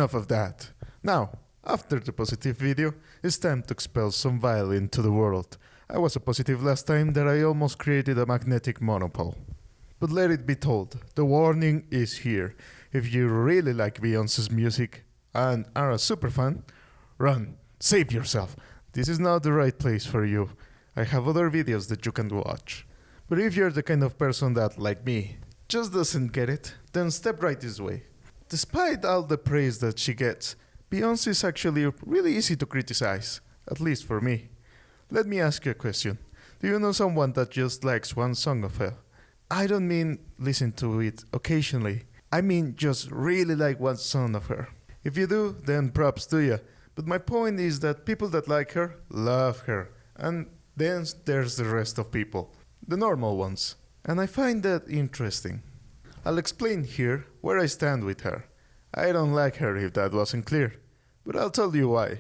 enough of that. Now, after the positive video, it's time to expel some violin to the world. I was a positive last time that I almost created a magnetic monopole. But let it be told, the warning is here. If you really like Beyonce's music and are a super fan, run, save yourself. This is not the right place for you. I have other videos that you can watch. But if you're the kind of person that, like me, just doesn't get it, then step right this way. Despite all the praise that she gets, Beyonce is actually really easy to criticize, at least for me. Let me ask you a question. Do you know someone that just likes one song of her? I don't mean listen to it occasionally. I mean just really like one song of her. If you do, then props to you. But my point is that people that like her, love her. And then there's the rest of people. The normal ones. And I find that interesting. I'll explain here where I stand with her. I don't like her if that wasn't clear. But I'll tell you why.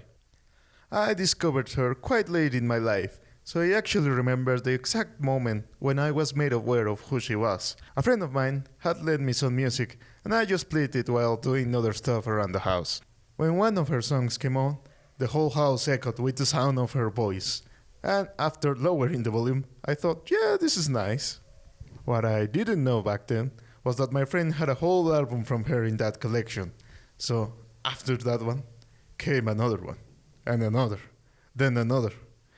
I discovered her quite late in my life, so I actually remember the exact moment when I was made aware of who she was. A friend of mine had lent me some music, and I just played it while doing other stuff around the house. When one of her songs came on, the whole house echoed with the sound of her voice. And after lowering the volume, I thought, yeah, this is nice. What I didn't know back then was that my friend had a whole album from her in that collection. So after that one, came another one. And another, then another.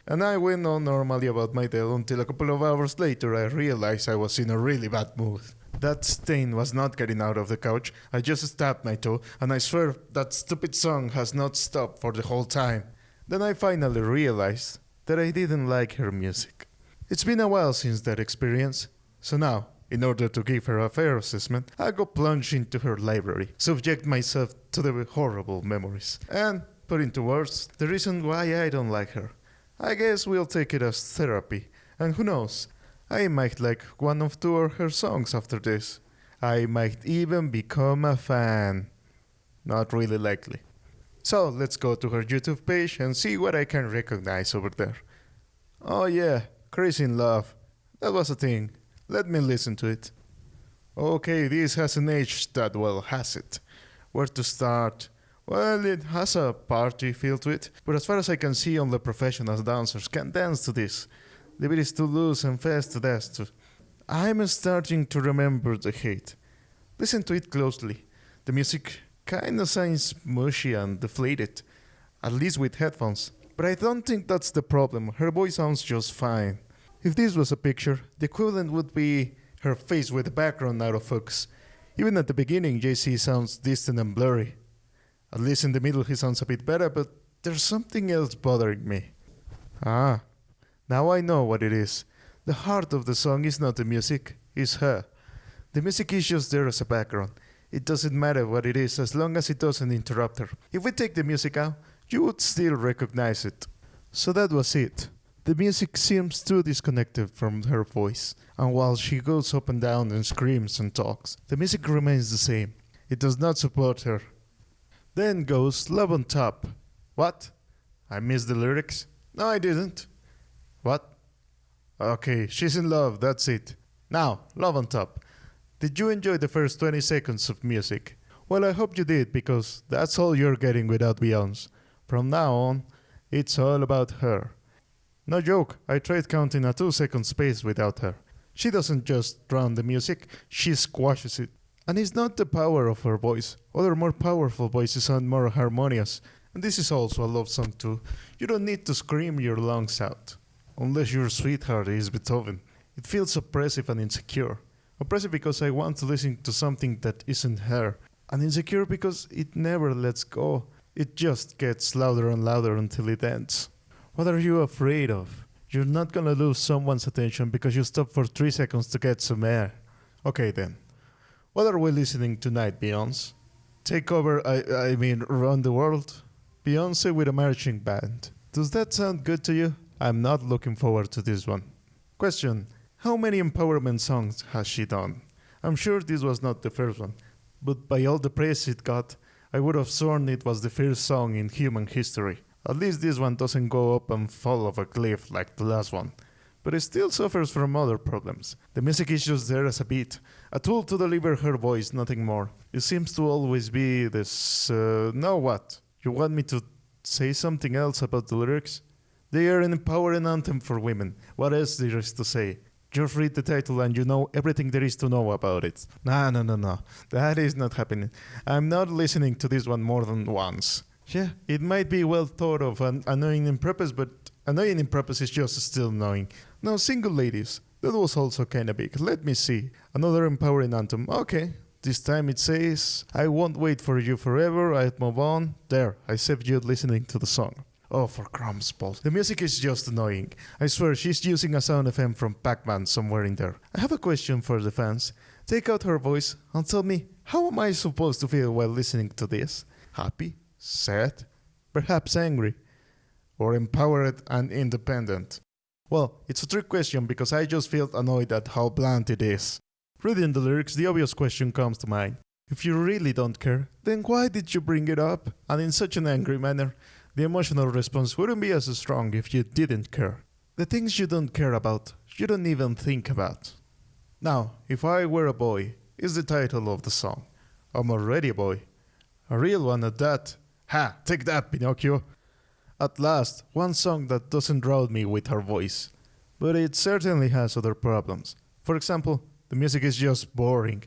And I went on normally about my day until a couple of hours later I realized I was in a really bad mood. That stain was not getting out of the couch. I just stabbed my toe, and I swear that stupid song has not stopped for the whole time. Then I finally realized that I didn't like her music. It's been a while since that experience, so now, in order to give her a fair assessment, I go plunge into her library, subject myself to the horrible memories, and put into words the reason why I don't like her. I guess we'll take it as therapy, and who knows, I might like one of two of her songs after this. I might even become a fan. Not really likely. So let's go to her YouTube page and see what I can recognize over there. Oh yeah, Crazy in Love. That was a thing. Let me listen to it. Okay, this hasn't aged that well, has it? Where to start? Well, it has a party feel to it, but as far as I can see, only professional dancers can dance to this. The beat is too loose and fast to dance to. I'm starting to remember the hate. Listen to it closely. The music kinda sounds mushy and deflated, at least with headphones. But I don't think that's the problem. Her voice sounds just fine. If this was a picture, the equivalent would be her face with the background out of focus. Even at the beginning, JC sounds distant and blurry. At least in the middle he sounds a bit better, but there's something else bothering me. Ah, now I know what it is. The heart of the song is not the music, it's her. The music is just there as a background. It doesn't matter what it is as long as it doesn't interrupt her. If we take the music out, you would still recognize it. So that was it. The music seems too disconnected from her voice, and while she goes up and down and screams and talks, the music remains the same. It does not support her. Then goes Love on Top. What? I missed the lyrics? No, I didn't. What? Okay, she's in love, that's it. Now, Love on Top. Did you enjoy the first 20 seconds of music? Well, I hope you did, because that's all you're getting without Beyonce. From now on, it's all about her. No joke, I tried counting a 2-second space without her. She doesn't just drown the music, she squashes it. And it's not the power of her voice. Other more powerful voices sound more harmonious. And this is also a love song too. You don't need to scream your lungs out. Unless your sweetheart is Beethoven. It feels oppressive and insecure. Oppressive because I want to listen to something that isn't her. And insecure because it never lets go. It just gets louder and louder until it ends. What are you afraid of? You're not gonna lose someone's attention because you stop for 3 seconds to get some air. Okay then. What are we listening tonight, Beyonce? Take over, I mean, run the world? Beyonce with a marching band. Does that sound good to you? I'm not looking forward to this one. Question. How many empowerment songs has she done? I'm sure this was not the first one, but by all the praise it got, I would have sworn it was the first song in human history. At least this one doesn't go up and fall off a cliff like the last one. but it still suffers from other problems. The music is just there as a beat, a tool to deliver her voice, nothing more. It seems to always be this, now what? You want me to say something else about the lyrics? They are an empowering anthem for women. What else there is to say? Just read the title and you know everything there is to know about it. No. That is not happening. I'm not listening to this one more than once. Yeah, it might be well thought of and annoying in purpose, but annoying in purpose is just still annoying. Now, Single Ladies. That was also kinda big. Let me see. Another empowering anthem. Okay. This time it says, I won't wait for you forever, I'd move on. There, I saved you listening to the song. Oh, for crumbs balls. The music is just annoying. I swear she's using a sound FM from Pac-Man somewhere in there. I have a question for the fans. Take out her voice and tell me, how am I supposed to feel while listening to this? Happy? Sad? Perhaps angry? Or empowered and independent? Well, it's a trick question because I just felt annoyed at how bland it is. Reading the lyrics, the obvious question comes to mind. If you really don't care, then why did you bring it up? And in such an angry manner? The emotional response wouldn't be as strong if you didn't care. The things you don't care about, you don't even think about. Now, If I Were a Boy is the title of the song. I'm already a boy. A real one at that. Ha! Take that, Pinocchio! At last, one song that doesn't drown me with her voice. But it certainly has other problems. For example, the music is just boring.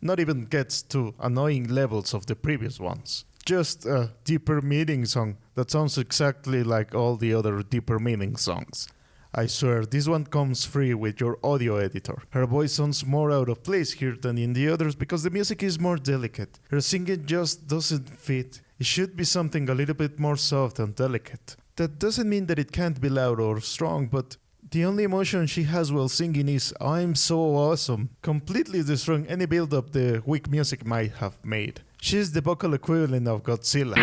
Not even gets to annoying levels of the previous ones. Just a deeper meaning song that sounds exactly like all the other deeper meaning songs. I swear, this one comes free with your audio editor. Her voice sounds more out of place here than in the others because the music is more delicate. Her singing just doesn't fit. It should be something a little bit more soft and delicate. That doesn't mean that it can't be loud or strong, but the only emotion she has while singing is I'm so awesome, completely destroying any build-up the weak music might have made. She's the vocal equivalent of Godzilla.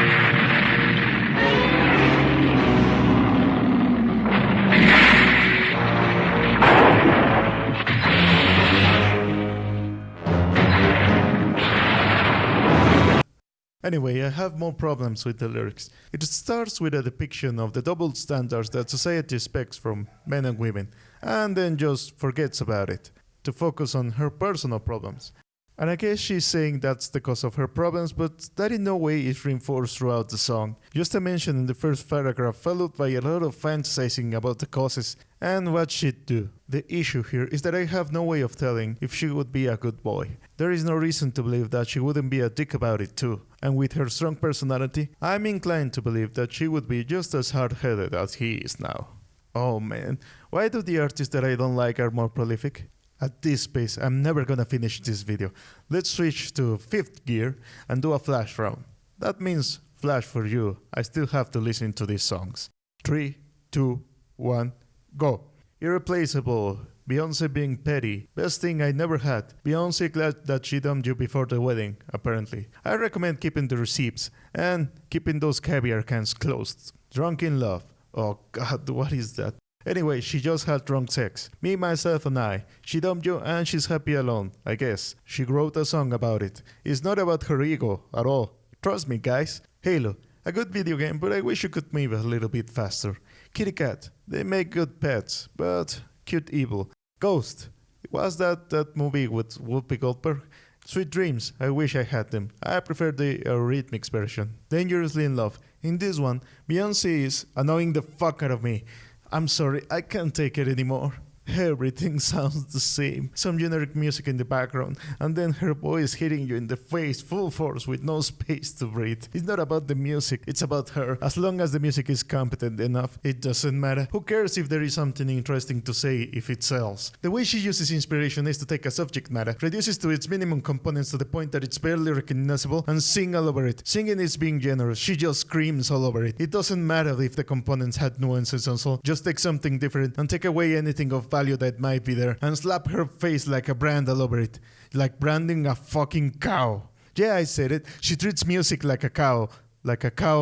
Anyway, I have more problems with the lyrics. It starts with a depiction of the double standards that society expects from men and women, and then just forgets about it, to focus on her personal problems. And I guess she's saying that's the cause of her problems, but that in no way is reinforced throughout the song. Just a mention in the first paragraph followed by a lot of fantasizing about the causes and what she'd do. The issue here is that I have no way of telling if she would be a good boy. There is no reason to believe that she wouldn't be a dick about it too. And with her strong personality, I'm inclined to believe that she would be just as hard-headed as he is now. Oh man, why do the artists that I don't like are more prolific? At this pace, I'm never gonna finish this video. Let's switch to 5th gear and do a flash round. That means flash for you. I still have to listen to these songs. 3, 2, 1, go. Irreplaceable. Beyonce being petty. Best thing I never had. Beyonce glad that she dumped you before the wedding, apparently. I recommend keeping the receipts and keeping those caviar cans closed. Drunk in love. Oh god, what is that? Anyway, she just had drunk sex. Me, myself, and I. She dumped you and she's happy alone, I guess. She wrote a song about it. It's not about her ego at all. Trust me, guys. Halo. A good video game, but I wish you could move a little bit faster. Kitty Cat. They make good pets, but cute evil. Ghost. Was that movie with Whoopi Goldberg? Sweet Dreams. I wish I had them. I prefer the Eurythmics version. Dangerously in Love. In this one, Beyonce is annoying the fuck out of me. I'm sorry, I can't take it anymore. Everything sounds the same. Some generic music in the background, and then her voice hitting you in the face full force with no space to breathe. It's not about the music, it's about her. As long as the music is competent enough, it doesn't matter. Who cares if there is something interesting to say if it sells? The way she uses inspiration is to take a subject matter, reduces to its minimum components to the point that it's barely recognizable, and sing all over it. Singing is being generous, she just screams all over it. It doesn't matter if the components had nuances and so, just take something different and take away anything of value that might be there and slap her face like a brand all over it. Like branding a fucking cow. Yeah, I said it. She treats music like a cow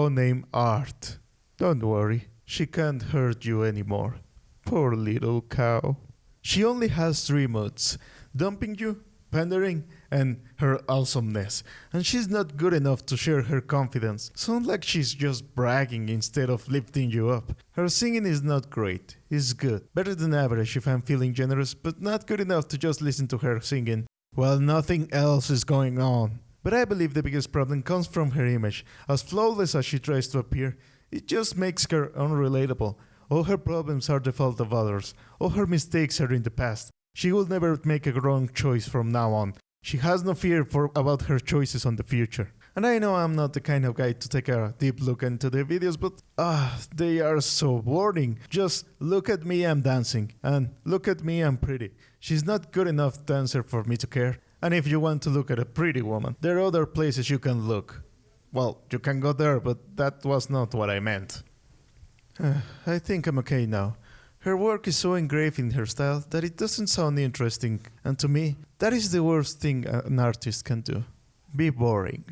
named Art. Don't worry, she can't hurt you anymore. Poor little cow. She only has 3 moods. Dumping you, pandering, and her awesomeness. And she's not good enough to share her confidence. Sounds like she's just bragging instead of lifting you up. Her singing is not great. It's good. Better than average if I'm feeling generous, but not good enough to just listen to her singing while nothing else is going on. But I believe the biggest problem comes from her image. As flawless as she tries to appear, it just makes her unrelatable. All her problems are the fault of others. All her mistakes are in the past. She will never make a wrong choice from now on. She has no fear about her choices on the future. And I know I'm not the kind of guy to take a deep look into the videos, but they are so boring. Just look at me, I'm dancing. And look at me, I'm pretty. She's not good enough dancer for me to care. And if you want to look at a pretty woman, there are other places you can look. Well, you can go there, but that was not what I meant. I think I'm okay now. Her work is so engraved in her style that it doesn't sound interesting, and to me, that is the worst thing an artist can do. Be boring.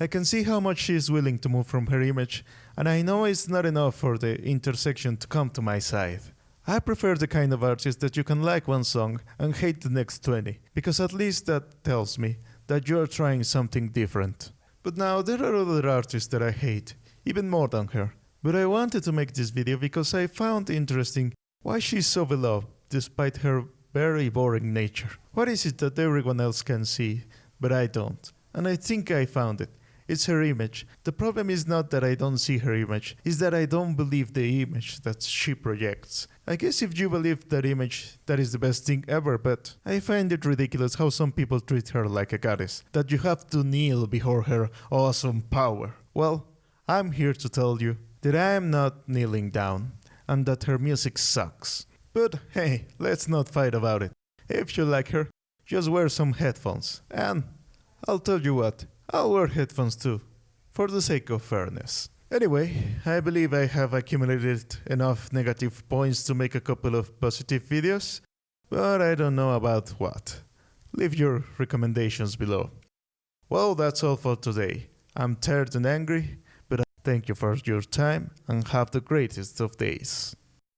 I can see how much she is willing to move from her image, and I know it's not enough for the intersection to come to my side. I prefer the kind of artist that you can like one song and hate the next 20, because at least that tells me that you are trying something different. But now there are other artists that I hate, even more than her. But I wanted to make this video because I found interesting why she's so beloved despite her very boring nature. What is it that everyone else can see, but I don't? And I think I found it. It's her image. The problem is not that I don't see her image, it's that I don't believe the image that she projects. I guess if you believe that image, that is the best thing ever, but I find it ridiculous how some people treat her like a goddess, that you have to kneel before her awesome power. Well, I'm here to tell you that I am not kneeling down, and that her music sucks. But hey, let's not fight about it. If you like her, just wear some headphones. And I'll tell you what, I'll wear headphones too, for the sake of fairness. Anyway, I believe I have accumulated enough negative points to make a couple of positive videos, but I don't know about what. Leave your recommendations below. Well, that's all for today. I'm tired and angry, but thank you for your time and have the greatest of days.